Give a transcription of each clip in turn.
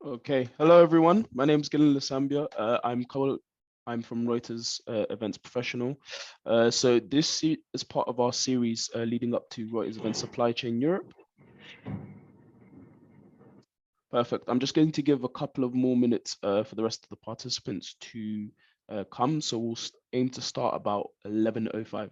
Okay, hello everyone. My name is Gillen Lasambia. I'm from Reuters Events Professional. So this is part of our series leading up to Reuters Events Supply Chain Europe. Perfect. I'm just going to give a couple of more minutes for the rest of the participants to come. So we'll aim to start about 11:05.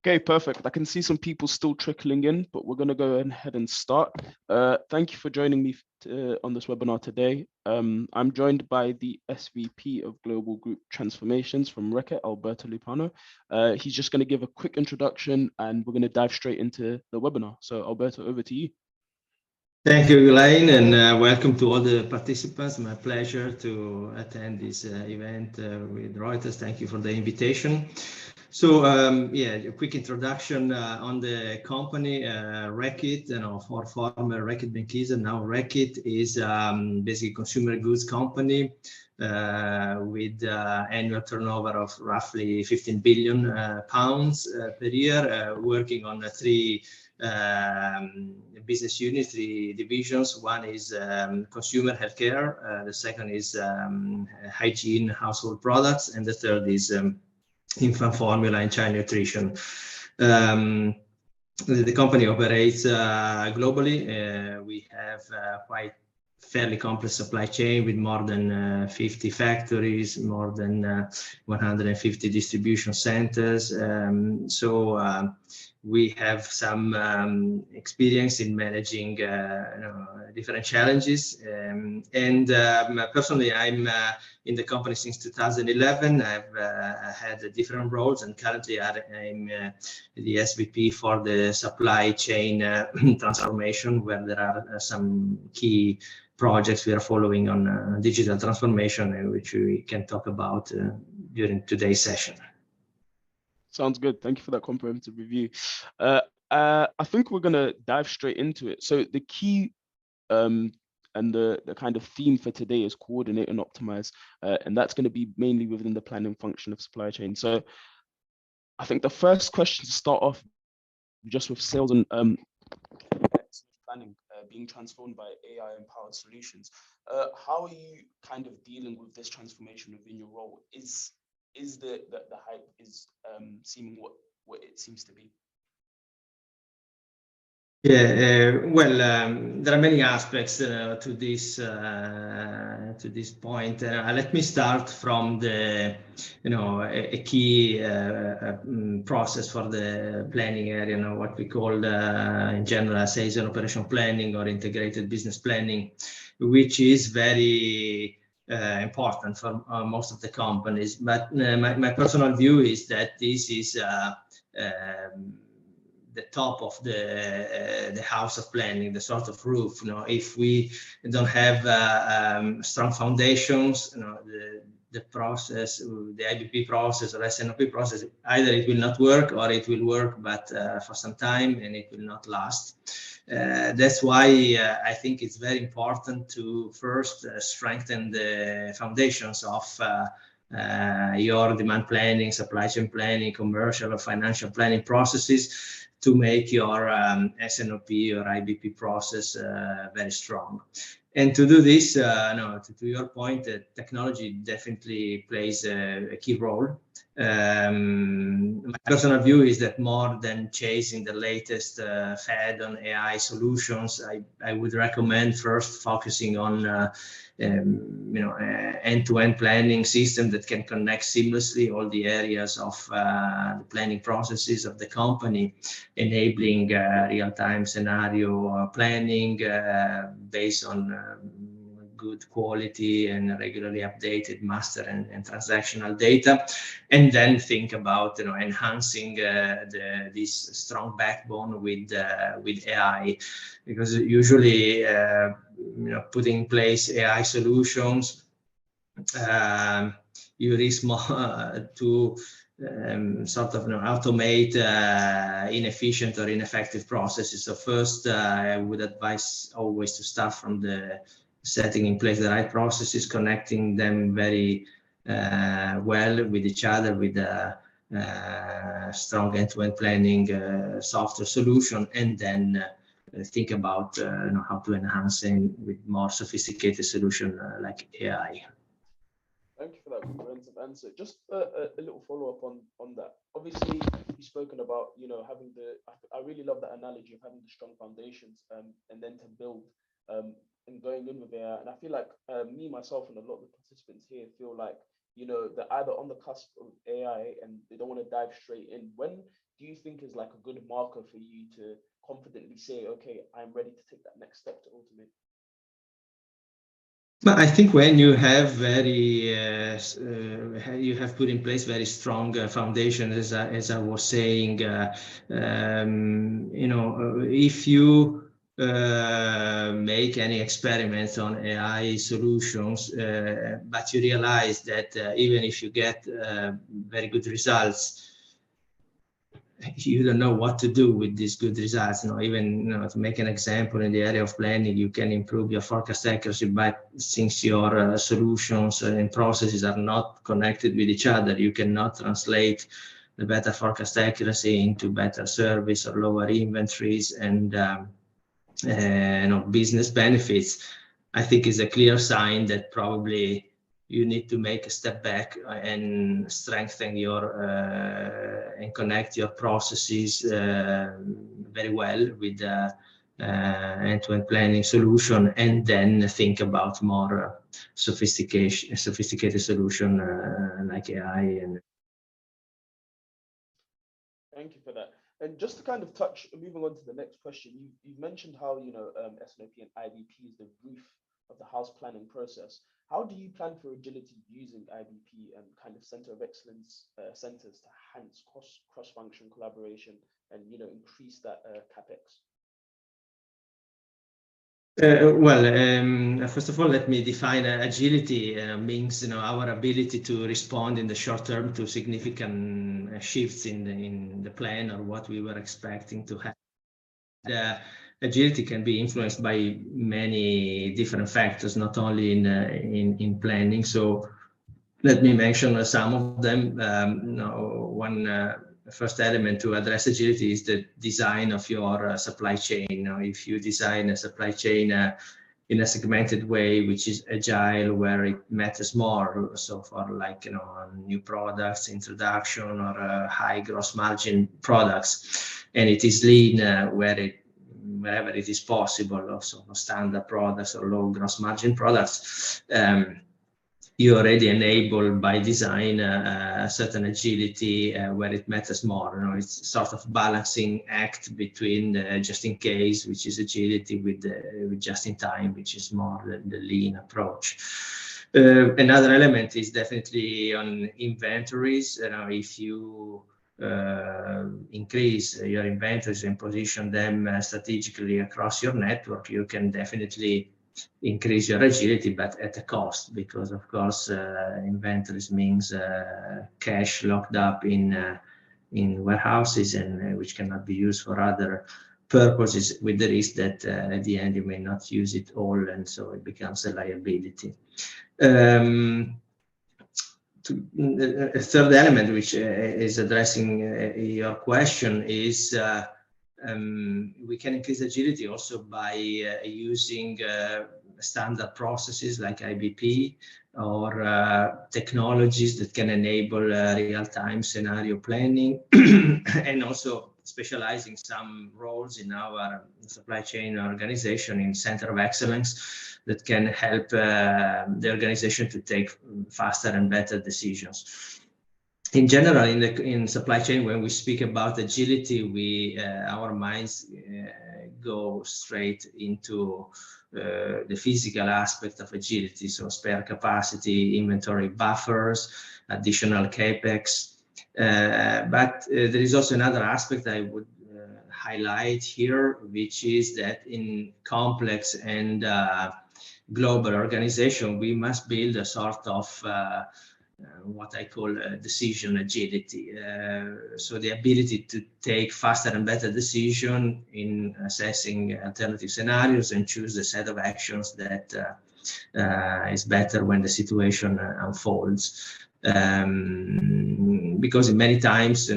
Okay, perfect. I can see some people still trickling in, but we're going to go ahead and start. Thank you for joining me on this webinar today. I'm joined by the SVP of Global Group Transformations from Reckitt, Alberto Lupano. He's just going to give a quick introduction and we're going to dive straight into the webinar. So Alberto, over to you. Thank you, Elaine, and welcome to all the participants. My pleasure to attend this event with Reuters. Thank you for the invitation. So, yeah, a quick introduction on the company, Reckitt, for former Reckitt Benckiser. Now Reckitt is basically a consumer goods company with annual turnover of roughly 15 billion pounds per year, working on three business units, 3 divisions. One is consumer healthcare, the second is hygiene, household products, and the third is infant formula and child nutrition. The company operates globally. We have quite fairly complex supply chain with more than 50 factories, more than 150 distribution centers. So we have some experience in managing different challenges. Personally, I'm in the company since 2011. I've had different roles, and currently I'm the SVP for the supply chain transformation, where there are some key projects we are following on digital transformation, which we can talk about during today's session. Sounds good. Thank you for that comprehensive review. I think we're going to dive straight into it. So the key and the kind of theme for today is coordinate and optimize. And that's going to be mainly within the planning function of supply chain. So I think the first question to start off just with sales and planning being transformed by AI-empowered solutions. How are you kind of dealing with this transformation within your role? Is the hype is seeming what it seems to be? Yeah, well, there are many aspects to this point. Let me start from the, a key process for the planning area, what we call in general sales and operation planning or integrated business planning, which is very important for most of the companies. But my personal view is that this is the top of the house of planning, the sort of roof. If we don't have strong foundations, the process, the IBP process or SNOP process, either it will not work or it will work, but for some time, and it will not last. That's why I think it's very important to first strengthen the foundations of your demand planning, supply chain planning, commercial or financial planning processes, to make your SNOP or IBP process very strong. And to do this, to your point, technology definitely plays a key role. My personal view is that more than chasing the latest fad on AI solutions, I would recommend first focusing on end-to-end planning system that can connect seamlessly all the areas of the planning processes of the company, enabling real-time scenario planning based on good quality and regularly updated master and transactional data, and then think about enhancing this strong backbone with AI, because usually putting in place AI solutions, you risk more to sort of automate inefficient or ineffective processes. So first, I would advise always to start from the setting in place the right processes, connecting them very well with each other with a strong end-to-end planning software solution, and then think about how to enhance them with more sophisticated solution like AI. Thank you for that comprehensive answer. Just a little follow-up on that. Obviously, you've spoken about having I really love that analogy of having the strong foundations and then to build and going in with AI. And I feel like me, myself, and a lot of the participants here feel like they're either on the cusp of AI and they don't want to dive straight in. When do you think is like a good marker for you to confidently say, okay, I'm ready to take that next step to automate? But I think when you have you have put in place very strong foundation, as I was saying, if you make any experiments on AI solutions, but you realize that even if you get very good results, you don't know what to do with these good results. Even to make an example, in the area of planning, you can improve your forecast accuracy, but since your solutions and processes are not connected with each other, you cannot translate the better forecast accuracy into better service or lower inventories and business benefits, I think is a clear sign that probably you need to make a step back and strengthen your and connect your processes very well with the end-to-end planning solution, and then think about more sophisticated solution like AI. And Thank you for that. And just to kind of touch, moving on to the next question, you've mentioned how, SNOP and IBP is the roof of the house planning process. How do you plan for agility using IBP and kind of center of excellence centers to enhance cross-function collaboration and, increase that CapEx? First of all, let me define agility. Means our ability to respond in the short term to significant shifts in the plan or what we were expecting to happen. Agility can be influenced by many different factors, not only in planning. So let me mention some of them. One first element to address agility is the design of your supply chain. If you design a supply chain in a segmented way, which is agile, where it matters more, so for like new products introduction or high gross margin products, and it is lean wherever it is possible, also standard products or low gross margin products. You already enable by design a certain agility where it matters more. It's sort of balancing act between just in case, which is agility, with just in time, which is more the lean approach. Another element is definitely on inventories. If you increase your inventories and position them strategically across your network, you can definitely increase your agility, but at a cost, because of course inventories means cash locked up in warehouses and which cannot be used for other purposes, with the risk that at the end you may not use it all, and so it becomes a liability. A third element, which is addressing your question, is we can increase agility also by using standard processes like IBP or technologies that can enable real-time scenario planning and also specializing some roles in our supply chain organization in center of excellence that can help the organization to take faster and better decisions. In general, in supply chain, when we speak about agility, our minds go straight into the physical aspect of agility, so spare capacity, inventory buffers, additional capex. But there is also another aspect I would highlight here, which is that in complex and global organization, we must build a sort of what I call decision agility. So the ability to take faster and better decision in assessing alternative scenarios and choose a set of actions that is better when the situation unfolds. Because in many times,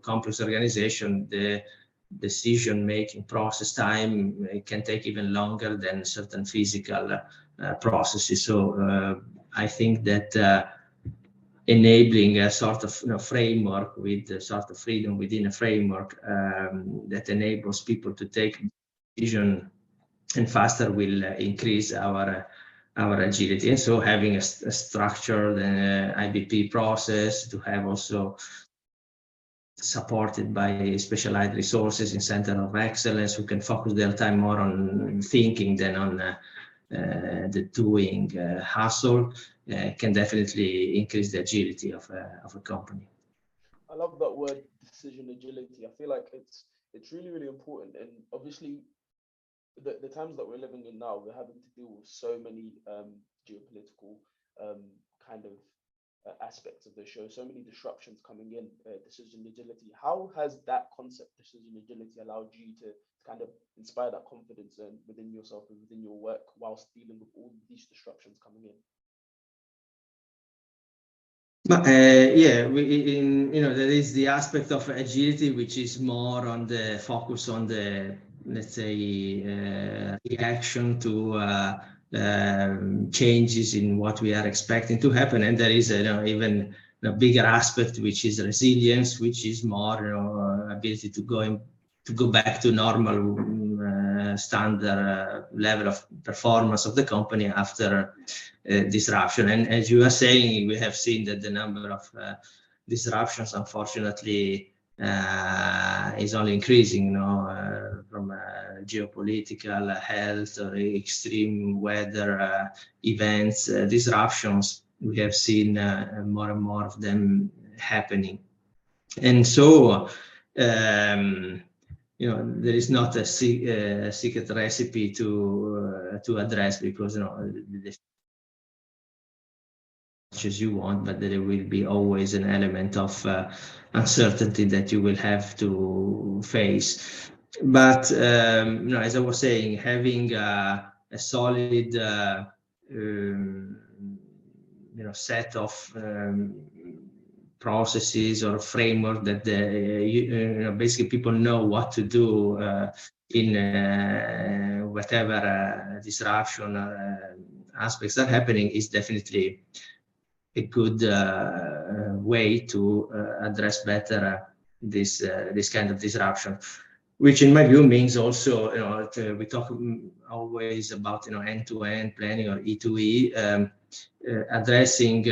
complex organization, the decision-making process time, it can take even longer than certain physical processes. So I think that enabling a sort of framework with a sort of freedom within a framework that enables people to take decision and faster will increase our agility. And so having a structured IBP process, to have also supported by specialized resources in center of excellence who can focus their time more on thinking than on the doing hustle, can definitely increase the agility of a company. I love that word, decision agility. I feel like it's really, really important. And obviously, the times that we're living in now, we're having to deal with so many geopolitical kind of aspects of the show, so many disruptions coming in. Decision agility. How has that concept, decision agility, allowed you to kind of inspire that confidence within yourself and within your work whilst dealing with all these disruptions coming in? But yeah, there is the aspect of agility, which is more on the focus on the, let's say, reaction to changes in what we are expecting to happen. And there is even a bigger aspect, which is resilience, which is more ability to go back to normal standard level of performance of the company after disruption. And as you are saying, we have seen that the number of disruptions, unfortunately, is only increasing, from geopolitical, health, or extreme weather events, disruptions. We have seen more and more of them happening. And so, there is not a secret recipe to address, because the as you want, but there will be always an element of uncertainty that you will have to face. But as I was saying, having a solid set of processes or framework that basically people know what to do in whatever disruption aspects are happening is definitely a good way to address better this kind of disruption, which in my view means also, we talk always about end-to-end planning, or E2E. Addressing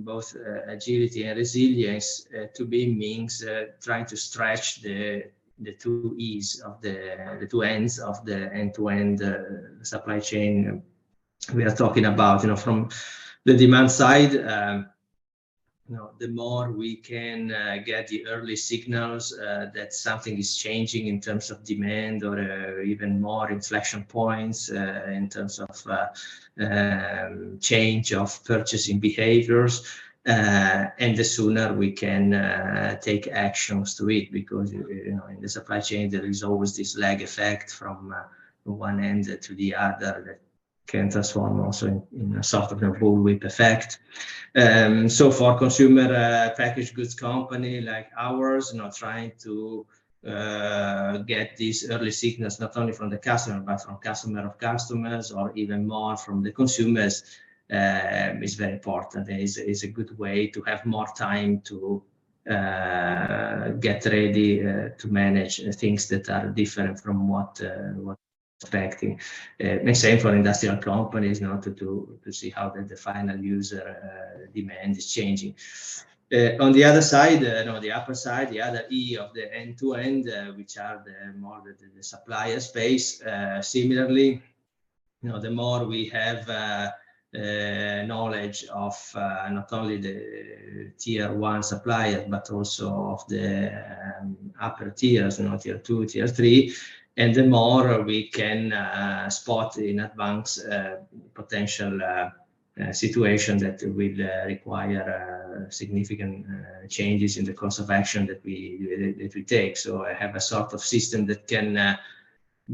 both agility and resilience to be means trying to stretch the two E's of the two ends of the end-to-end supply chain we are talking about. From the demand side, the more we can get the early signals that something is changing in terms of demand, or even more inflection points in terms of change of purchasing behaviors, and the sooner we can take actions to it, because in the supply chain there is always this lag effect from one end to the other that can transform also in a sort of a bullwhip effect. So for consumer packaged goods company like ours, trying to get these early signals not only from the customer, but from customer of customers, or even more from the consumers, is very important. Is a good way to have more time to get ready to manage things that are different from what expecting. And same for industrial companies, to see how the final user demand is changing. On the other side, the upper side, the other E of the end-to-end, which are the supplier space. Similarly, the more we have knowledge of not only the tier 1 suppliers, but also of the upper tiers, tier 2, tier 3, and the more we can spot in advance potential situation that will require significant changes in the course of action that we take. So I have a sort of system that can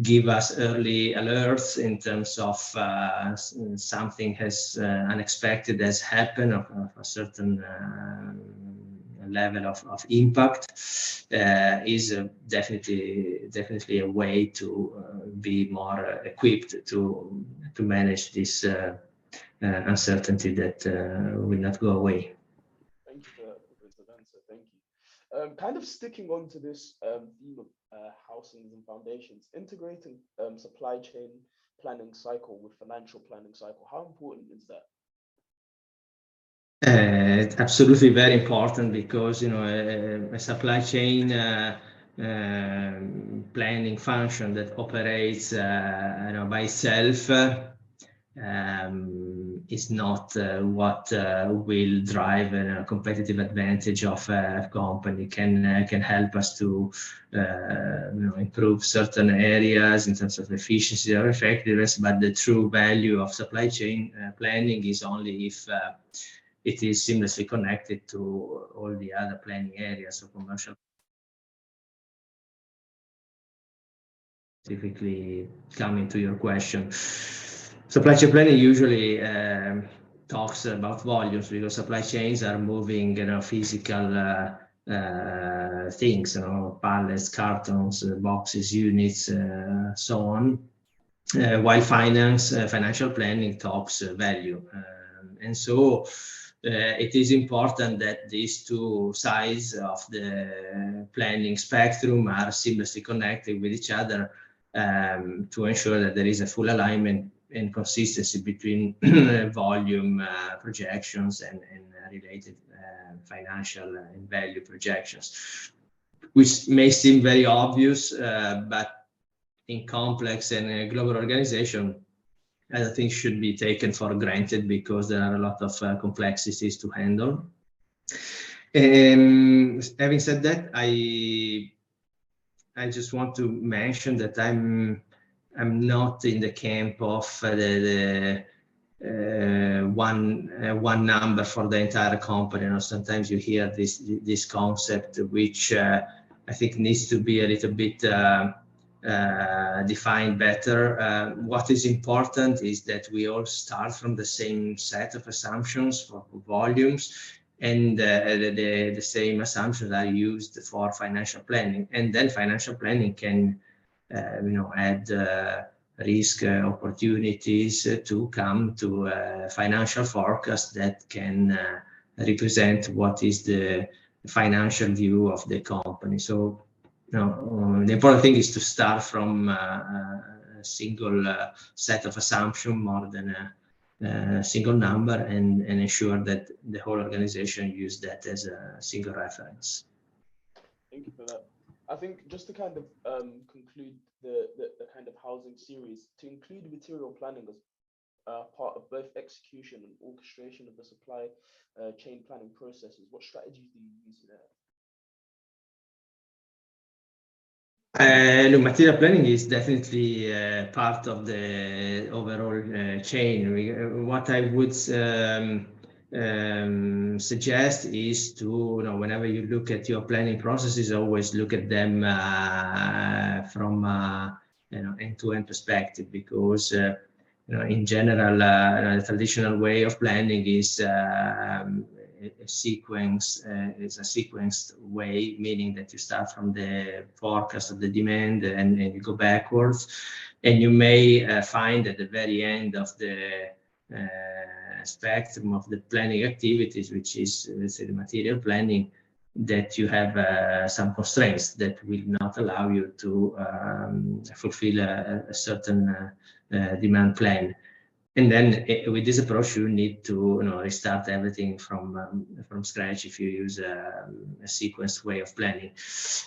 give us early alerts in terms of something has unexpected has happened, of a certain level of impact, is definitely a way to be more equipped to manage this uncertainty that will not go away. Thank you for that comprehensive answer. Thank you. Kind of sticking on to this theme of housings and foundations, integrating supply chain planning cycle with financial planning cycle, how important is that? It's absolutely very important, because a supply chain planning function that operates by itself is not what will drive a competitive advantage of a company. Can help us to improve certain areas in terms of efficiency or effectiveness, but the true value of supply chain planning is only if it is seamlessly connected to all the other planning areas. So commercial, specifically coming to your question, supply chain planning usually talks about volumes, because supply chains are moving, physical things, pallets, cartons, boxes, units, so on. While financial planning talks value. And so it is important that these two sides of the planning spectrum are seamlessly connected with each other, to ensure that there is a full alignment and consistency between volume projections and related financial and value projections, which may seem very obvious, but in complex and global organization, I think should be taken for granted, because there are a lot of complexities to handle. Having said that, I just want to mention that I'm not in the camp of the one number for the entire company. Sometimes you hear this concept, which I think needs to be a little bit defined better. What is important is that we all start from the same set of assumptions for volumes, and the same assumptions are used for financial planning. And then financial planning can add risk opportunities to come to a financial forecast that can represent what is the financial view of the company. So the important thing is to start from a single set of assumptions more than a single number, and ensure that the whole organization use that as a single reference. Thank you for that. I think just to kind of conclude the kind of housing series, to include material planning as part of both execution and orchestration of the supply chain planning processes, what strategies do you use there? Look, material planning is definitely part of the overall chain. What I would suggest is to, whenever you look at your planning processes, always look at them from end-to-end perspective, because in general, the traditional way of planning is a sequenced way, meaning that you start from the forecast of the demand and you go backwards, and you may find at the very end of the spectrum of the planning activities, which is, let's say, the material planning, that you have some constraints that will not allow you to fulfill a certain demand plan. And then with this approach, you need to restart everything from scratch if you use a sequenced way of planning.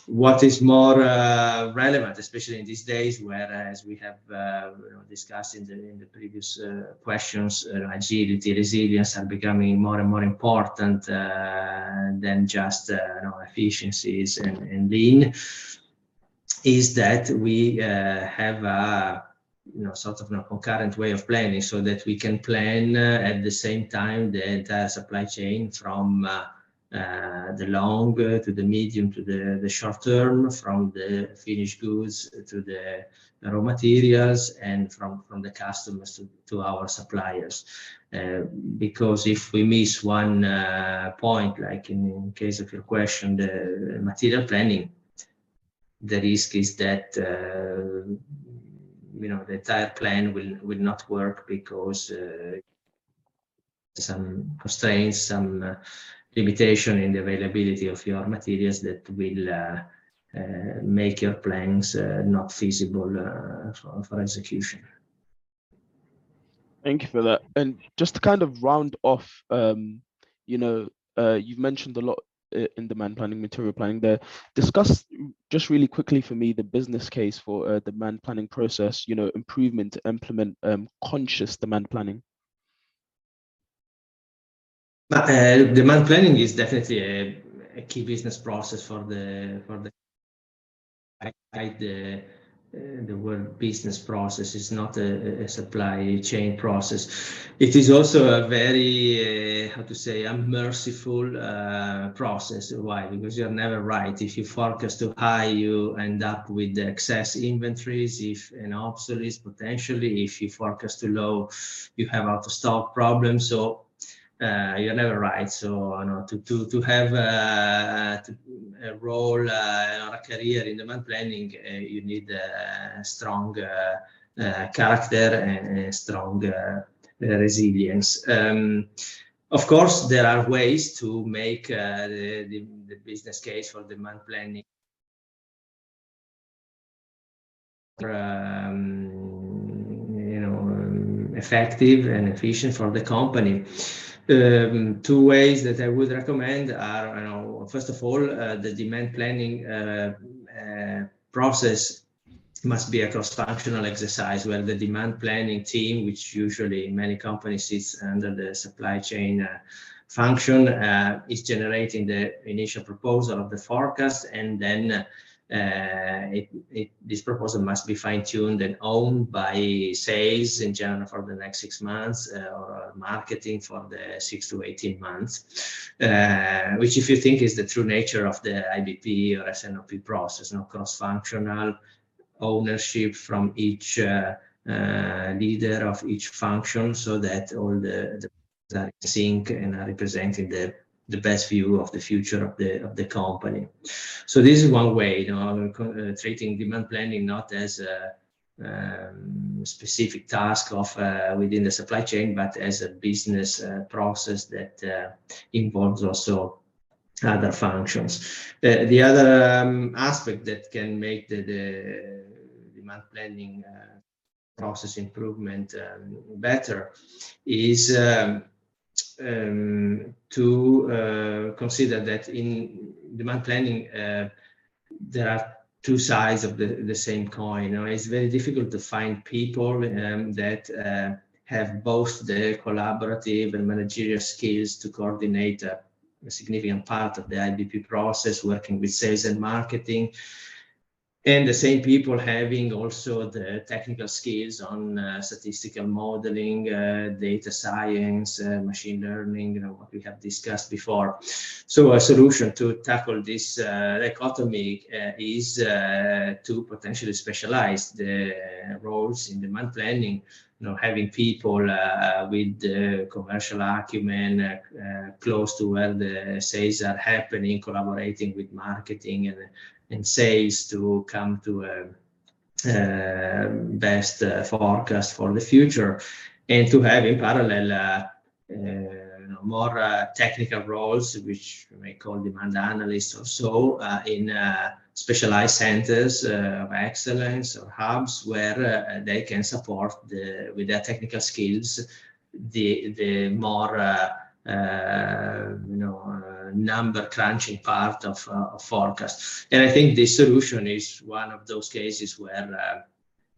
What is more relevant, especially in these days, where, as we have discussed in the previous questions, agility, resilience are becoming more and more important than just efficiencies and lean, is that we have a sort of concurrent way of planning, so that we can plan at the same time the entire supply chain, from the long to the medium to the short term, from the finished goods to the raw materials, and from the customers to our suppliers. Because if we miss one point, like in case of your question, the material planning, the risk is that the entire plan will not work, because some constraints, some limitation in the availability of your materials that will make your plans not feasible for execution. Thank you for that. And just to kind of round off, you've mentioned a lot in demand planning, material planning there. Discuss just really quickly for me the business case for demand planning process, improvement to implement conscious demand planning. Demand planning is definitely a key business process for the word business process. Is not a supply chain process. It is also a very unmerciful process. Why? Because you're never right. If you forecast too high, you end up with excess inventories, if obsolete potentially. If you forecast too low, you have out of stock problems. So you're never right. So to have a role or a career in demand planning, you need a strong character and strong resilience. Of course, there are ways to make the business case for demand planning effective and efficient for the company. Two ways that I would recommend are, first of all, the demand planning process must be a cross-functional exercise where the demand planning team, which usually in many companies sits under the supply chain function, is generating the initial proposal of the forecast, and then this proposal must be fine-tuned and owned by sales in general for the next 6 months, or marketing for the 6 to 18 months, which, if you think, is the true nature of the IBP or SNOP process, cross-functional ownership from each leader of each function, so that all the are in sync and are representing the best view of the future of the company. So this is one way, treating demand planning not as a specific task of within the supply chain, but as a business process that involves also other functions. The other aspect that can make the demand planning process improvement better is to consider that in demand planning there are two sides of the same coin. It's very difficult to find people that have both the collaborative and managerial skills to coordinate a significant part of the IBP process, working with sales and marketing, and the same people having also the technical skills on statistical modeling, data science, machine learning, what we have discussed before. So a solution to tackle this dichotomy is to potentially specialize the roles in demand planning, having people with commercial acumen close to where the sales are happening, collaborating with marketing and sales to come to a best forecast for the future, and to have in parallel more technical roles, which we may call demand analysts or so, in specialized centers of excellence or hubs where they can support with their technical skills the more number crunching part of forecast. And I think this solution is one of those cases where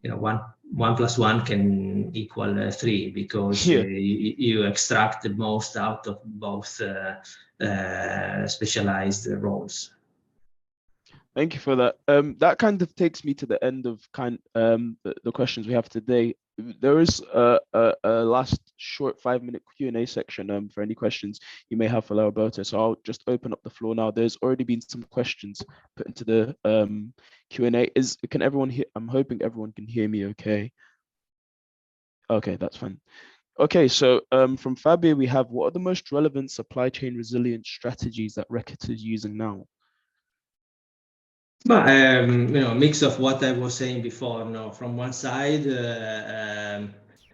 1 plus 1 can equal 3, because you extract the most out of both specialized roles. Thank you for that. That kind of takes me to the end of the questions we have today. There is a last short 5-minute Q&A section for any questions you may have for Roberto. So I'll just open up the floor now. There's already been some questions put into the Q&A. Can everyone hear? I'm hoping everyone can hear me okay. Okay, that's fine. Okay, so from Fabio, we have, what are the most relevant supply chain resilience strategies that Reckitt is using now? But a mix of what I was saying before. From one side,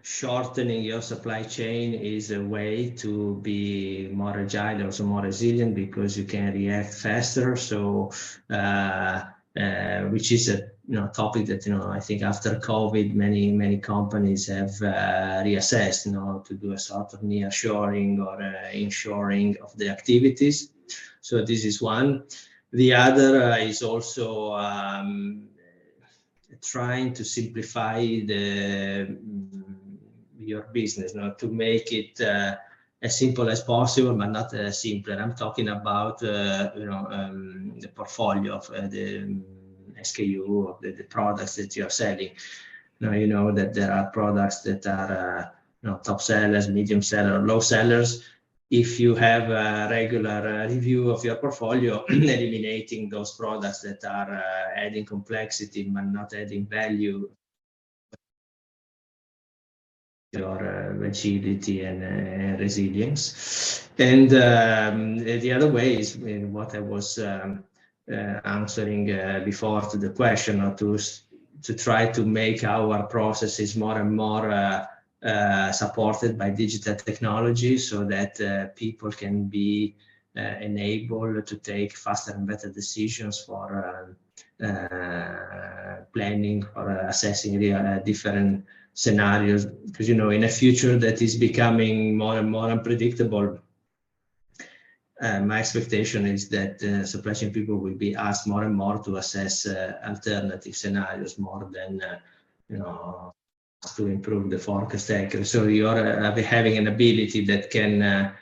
shortening your supply chain is a way to be more agile, also more resilient, because you can react faster. So, which is a topic that I think after COVID, many companies have reassessed, to do a sort of nearshoring or inshoring of the activities. So this is one. The other is also trying to simplify your business, to make it as simple as possible, but not simpler. I'm talking about the portfolio of the SKU of the products that you're selling. You know that there are products that are top sellers, medium sellers, low sellers. If you have a regular review of your portfolio, eliminating those products that are adding complexity but not adding value, your agility and resilience. And the other way is what I was answering before to the question, or to try to make our processes more and more supported by digital technology, so that people can be enabled to take faster and better decisions for planning or assessing different scenarios. Because, you know, in a future that is becoming more and more unpredictable, my expectation is that supply chain people will be asked more and more to assess alternative scenarios more than, you know, to improve the forecast accuracy. So you're having an ability that can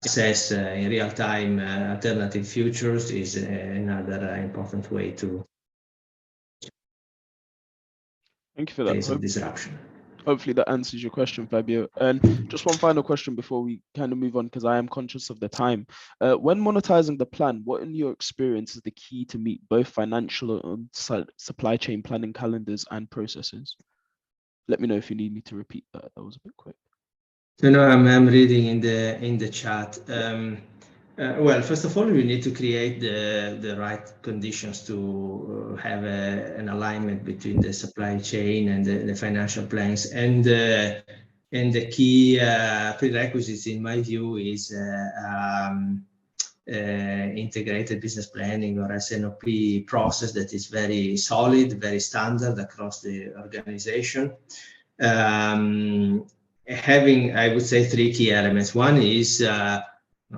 assess in real time alternative futures is another important way to Thank you for that. face of disruption. Hopefully that answers your question, Fabio. And just one final question before we kind of move on, because I am conscious of the time. When monetizing the plan, what in your experience is the key to meet both financial and supply chain planning calendars and processes? Let me know if you need me to repeat that. That was a bit quick. So no, I'm reading in the chat. Well, first of all, we need to create the right conditions to have an alignment between the supply chain and the financial plans. And the key prerequisites, in my view, is integrated business planning, or SNOP process that is very solid, very standard across the organization. Having, I would say, three key elements. One is,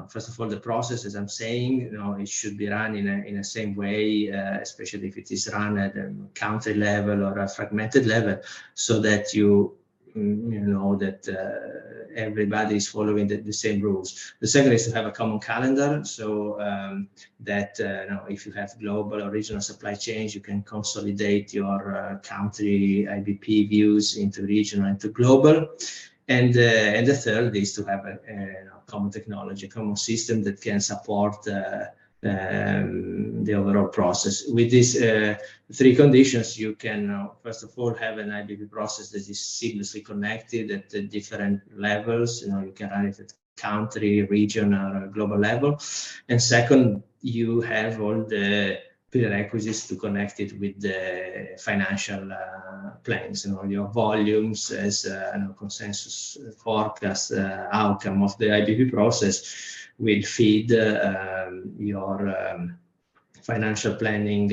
first of all, the process, as I'm saying, it should be run in a same way, especially if it is run at a country level or a fragmented level, so that you know that everybody is following the same rules. The second is to have a common calendar, so that if you have global or regional supply chains, you can consolidate your country IBP views into regional and to global. And the third is to have a common technology, a common system that can support the overall process. With these three conditions, you can first of all have an IBP process that is seamlessly connected at the different levels. You can run it at country, region, or global level. And second, you have all the prerequisites to connect it with the financial plans, your volumes as consensus forecast outcome of the IBP process will feed your financial planning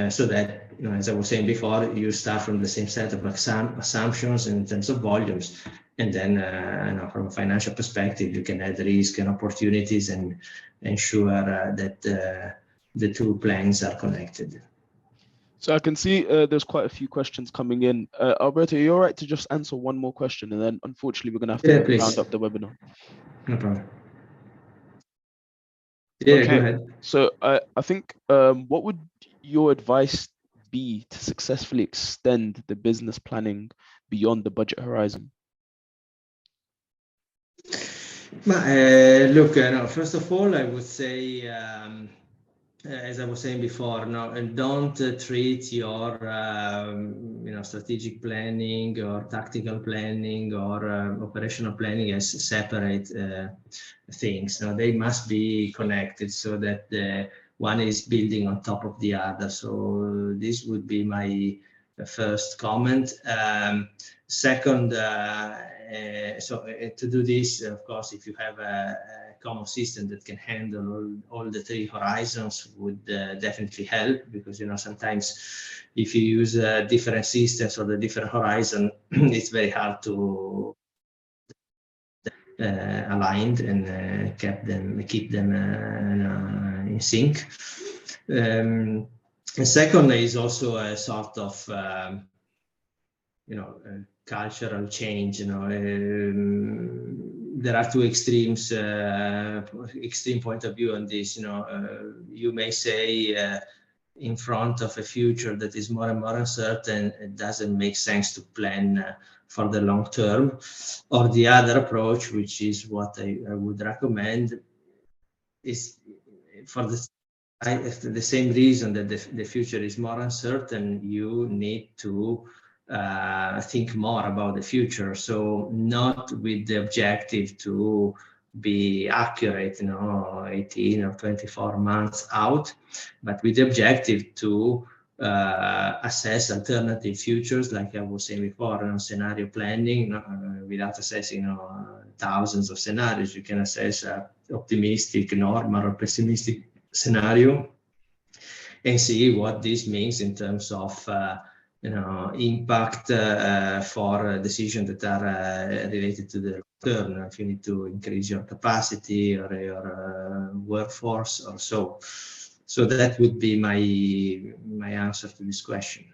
so that, as I was saying before, you start from the same set of assumptions in terms of volumes, and then from a financial perspective, you can add risk and opportunities and ensure that the two plans are connected. So I can see there's quite a few questions coming in. Alberto, are you all right to just answer one more question, and then unfortunately we're going to have to round up the webinar? No problem. Yeah, okay. Go ahead. So I think what would your advice be to successfully extend the business planning beyond the budget horizon? Look, first of all, I would say, as I was saying before, don't treat your strategic planning or tactical planning or operational planning as separate things. They must be connected so that one is building on top of the other. So this would be my first comment. Second, to do this, of course, if you have a common system that can handle all the three horizons would definitely help, because sometimes if you use different systems or the different horizon, it's very hard to aligned and keep them in sync. And second is also a sort of cultural change. There are two extremes, extreme point of view on this. You may say in front of a future that is more and more uncertain, it doesn't make sense to plan for the long term. Or the other approach, which is what I would recommend, is for the the same reason that the future is more uncertain, you need to think more about the future. So not with the objective to be accurate, 18 or 24 months out, but with the objective to assess alternative futures, like I was saying before, scenario planning, without assessing thousands of scenarios. You can assess optimistic, normal, or pessimistic scenario and see what this means in terms of impact for decisions that are related to the return. If you need to increase your capacity or your workforce or so. So that would be my answer to this question.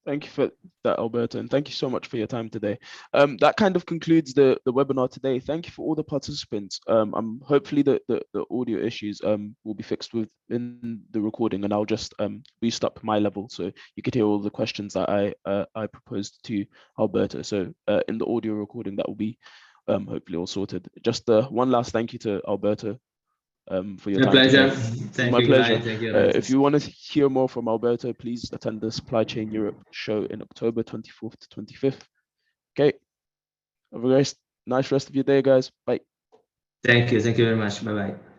Thank you for that, Alberto, and thank you so much for your time today. That kind of concludes the webinar today. Thank you for all the participants. Hopefully the audio issues will be fixed within the recording, and I'll just boost up my level so you could hear all the questions that I proposed to Alberto. So in the audio recording, that will be hopefully all sorted. Just one last thank you to Alberto. For your time pleasure. today. Thank My you, pleasure. Thank you, If you want to hear more from Alberto, please attend the Supply Chain Europe show in October 24th to 25th. Okay. Have a nice rest of your day, guys. Bye. Thank you very much. Bye-bye.